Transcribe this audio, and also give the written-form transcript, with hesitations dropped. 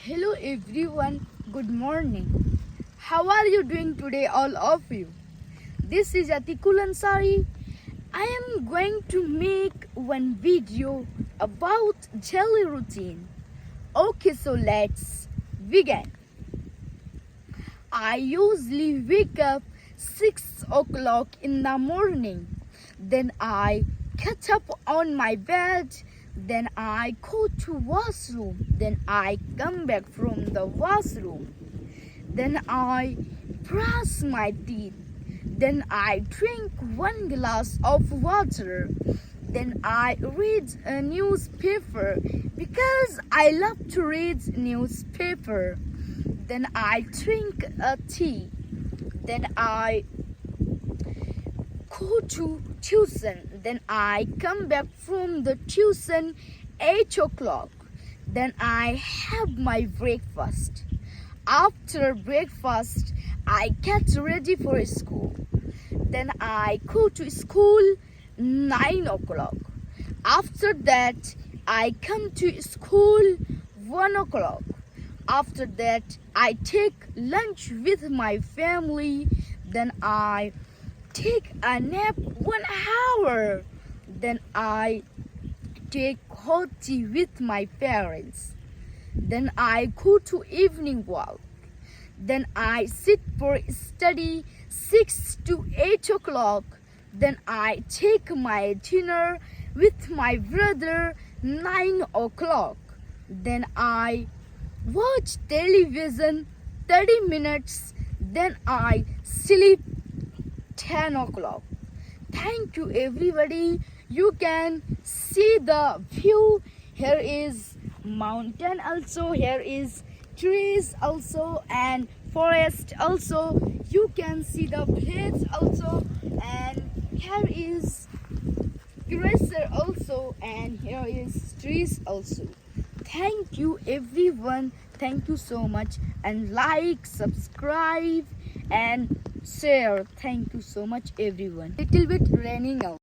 Hello everyone, good morning. How are you doing today, all of you? This is Atikul Ansari. I am going to make one video about daily routine. Okay, so let's begin. I usually wake up 6 o'clock in the morning. Then I catch up on my bed. Then I go to washroom. Then I come back from the washroom. Then I brush my teeth. Then I drink one glass of water. Then I read a newspaper because I love to read newspaper. Then I drink a tea. Then I go to tuition. Then I come back from the tuition 8 o'clock. Then I have my breakfast. After breakfast, I get ready for school. Then I go to school 9 o'clock. After that, I come to school 1 o'clock. After that, I take lunch with my family. Then I take a nap 1 hour. Then I take hot tea with my parents. Then I go to evening walk. Then I sit for study 6 to 8 o'clock. Then I take my dinner with my brother 9 o'clock. Then I watch television 30 minutes. Then I sleep 10 o'clock. Thank you everybody. You can see the view. Here is mountain also. Here is trees also and forest also. You can see the place also. And here is eraser also. And here is trees also. Thank you everyone. Thank you so much. And like, subscribe and share. Thank you so much everyone. Little bit raining out.